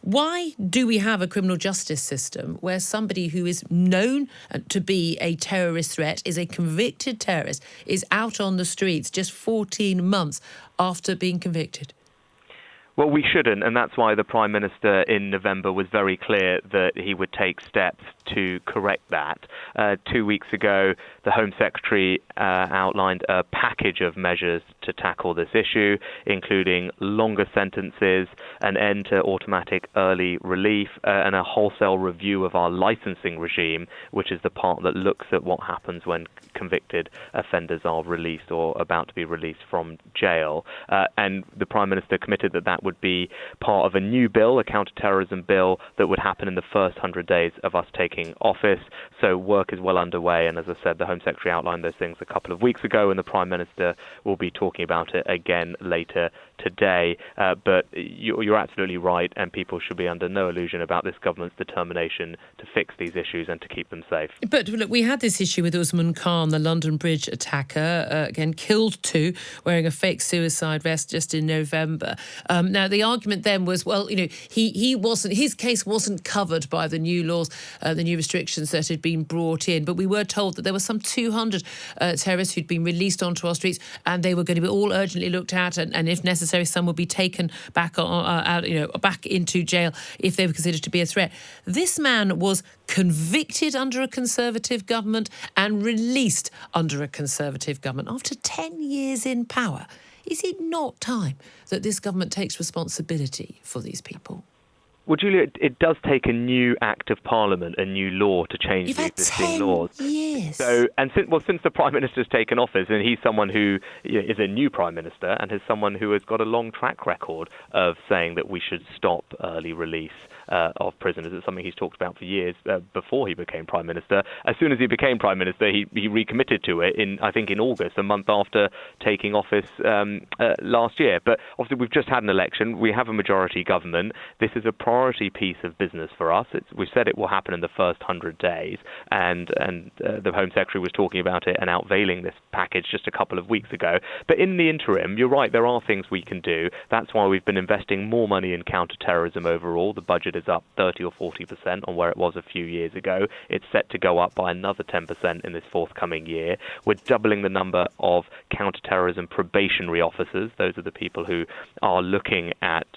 Why do we have a criminal justice system where somebody who is known to be a terrorist threat, is a convicted terrorist, is out on the streets just 14 months after being convicted? Well, we shouldn't, and that's why the Prime Minister in November was very clear that he would take steps to correct that. 2 weeks ago, the Home Secretary outlined a package of measures to tackle this issue, including longer sentences, an end to automatic early relief, and a wholesale review of our licensing regime, which is the part that looks at what happens when convicted offenders are released or about to be released from jail. And the Prime Minister committed that would be part of a new bill, a counter-terrorism bill, that would happen in the first 100 days of us taking office. So work is well underway, and as I said, the Home Secretary outlined those things a couple of weeks ago, and the Prime Minister will be talking about it again later today. But you're absolutely right, and people should be under no illusion about this government's determination to fix these issues and to keep them safe. But look, we had this issue with Usman Khan, the London Bridge attacker, again killed 2 wearing a fake suicide vest just in November. Now, the argument then was, well, his case wasn't covered by the new laws, the new restrictions that had been brought in. But we were told that there were some 200 terrorists who'd been released onto our streets, and they were going to be all urgently looked at, and if necessary, some would be taken back back into jail if they were considered to be a threat. This man was convicted under a Conservative government and released under a Conservative government after 10 years in power. Is it not time that this government takes responsibility for these people? Well, Julia, it does take a new Act of Parliament, a new law to change the existing laws. Years. So, since the Prime Minister's taken office, and he's someone who is a new Prime Minister and is someone who has got a long track record of saying that we should stop early release of prisoners. It's something he's talked about for years before he became Prime Minister. As soon as he became Prime Minister, he recommitted to it in August, a month after taking office last year. But obviously, we've just had an election. We have a majority government. This is a priority piece of business for us. We've said it will happen in the first 100 days, and the Home Secretary was talking about it and unveiling this package just a couple of weeks ago. But in the interim, you're right, there are things we can do. That's why we've been investing more money in counter-terrorism overall. The budget is up 30 or 40% on where it was a few years ago. It's set to go up by another 10% in this forthcoming year. We're doubling the number of counter-terrorism probationary officers. Those are the people who are looking at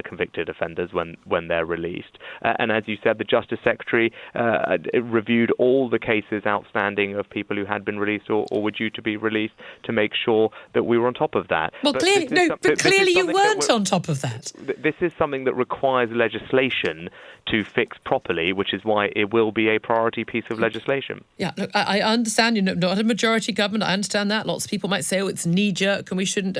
convicted offenders when they're released. And as you said, the Justice Secretary reviewed all the cases outstanding of people who had been released or were due to be released to make sure that we were on top of that. Well, clearly you weren't on top of that. This is something that requires legislation to fix properly, which is why it will be a priority piece of legislation. Yeah, look, I understand you're not a majority government. I understand that. Lots of people might say, "Oh, it's knee-jerk, and we shouldn't,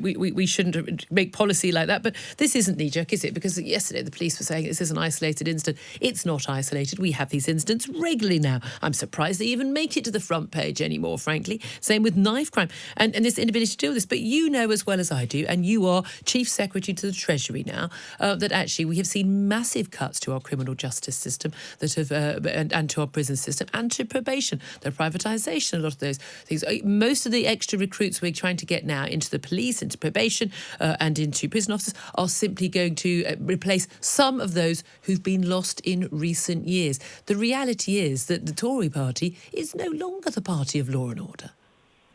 we shouldn't make policy like that." But this isn't knee-jerk, is it? Because yesterday the police were saying this is an isolated incident. It's not isolated. We have these incidents regularly now. I'm surprised they even make it to the front page anymore, frankly. Same with knife crime and this inability to deal with this. But you know as well as I do, and you are Chief Secretary to the Treasury now, that actually we have seen massive cuts to our criminal justice system that have and to our prison system and to probation, the privatisation, a lot of those things. Most of the extra recruits we're trying to get now into the police, into probation and into prison officers are simply going to replace some of those who've been lost in recent years. The reality is that the Tory party is no longer the party of law and order.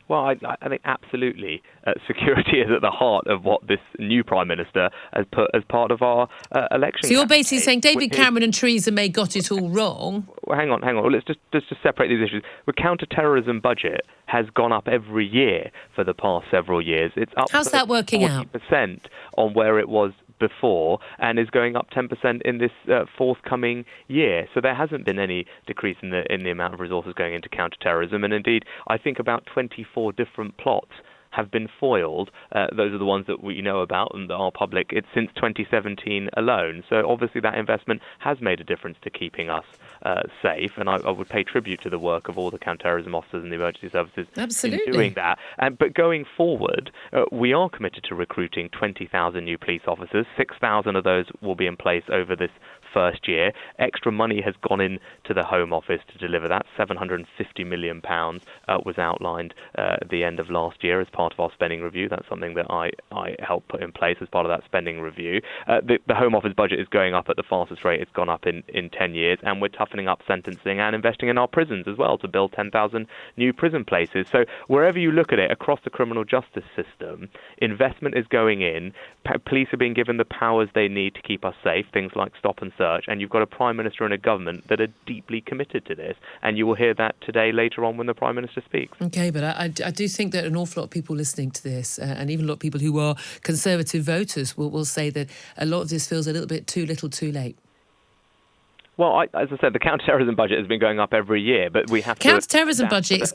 Well, I think absolutely security is at the heart of what this new Prime Minister has put as part of our election. So you're basically saying David Cameron and Theresa May got it all wrong? Well, hang on. Well, let's just separate these issues. The counter-terrorism budget has gone up every year for the past several years. It's up How's that working 40% on where it was before, and is going up 10% in this forthcoming year. So there hasn't been any decrease in the amount of resources going into counter-terrorism. And indeed, I think about 24 different plots have been foiled. Those are the ones that we know about and that are public. It's since 2017 alone. So obviously that investment has made a difference to keeping us safe. And I would pay tribute to the work of all the counter-terrorism officers and the emergency services Absolutely. in doing that. But going forward, we are committed to recruiting 20,000 new police officers. 6,000 of those will be in place over this first year. Extra money has gone into the Home Office to deliver that. £750 million was outlined at the end of last year as part of our spending review. That's something that I helped put in place as part of that spending review. The Home Office budget is going up at the fastest rate it's gone up in 10 years, and we're toughening up sentencing and investing in our prisons as well to build 10,000 new prison places. So wherever you look at it across the criminal justice system, investment is going in. Police are being given the powers they need to keep us safe, things like stop and search, and you've got a Prime Minister and a government that are deeply committed to this, and you will hear that today later on when the Prime Minister speaks. Okay, but I do think that an awful lot of people listening to this, and even a lot of people who are Conservative voters, will say that a lot of this feels a little bit too little too late. Well, as I said, the counter-terrorism budget has been going up every year, but we have counter-terrorism budget.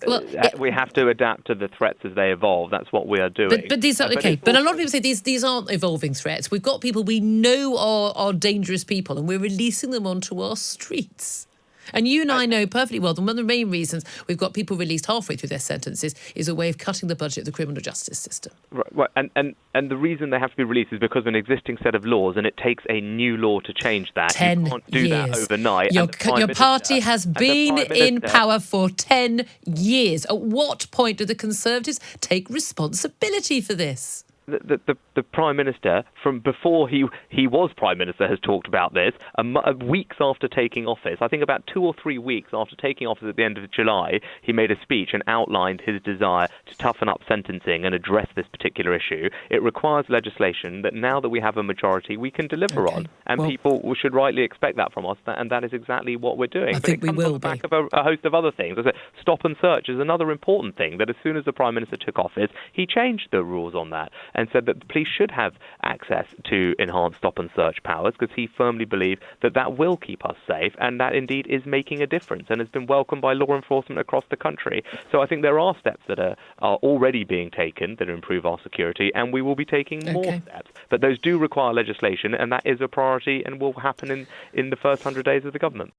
We have to adapt to the threats as they evolve. That's what we are doing. But these are okay. But a lot of people say these aren't evolving threats. We've got people we know are dangerous people, and we're releasing them onto our streets. And you and I know perfectly well that one of the main reasons we've got people released halfway through their sentences is a way of cutting the budget of the criminal justice system. Right. And the reason they have to be released is because of an existing set of laws, and it takes a new law to change that. 10 You can't do that overnight. Your party has been in power for 10 years. At what point do the Conservatives take responsibility for this? The Prime Minister, from before he was Prime Minister, has talked about this. Weeks after taking office, I think about 2 or 3 weeks after taking office at the end of July, he made a speech and outlined his desire to toughen up sentencing and address this particular issue. It requires legislation that now that we have a majority, we can deliver on. And people should rightly expect that from us, and that is exactly what we're doing. I think we will on the back of a host of other things. Stop and search is another important thing, that as soon as the Prime Minister took office, he changed the rules on that and said that the police should have access to enhanced stop and search powers, because he firmly believes that that will keep us safe, and that indeed is making a difference and has been welcomed by law enforcement across the country. So I think there are steps that are already being taken that improve our security, and we will be taking more steps. But those do require legislation, and that is a priority and will happen in the first 100 days of the government.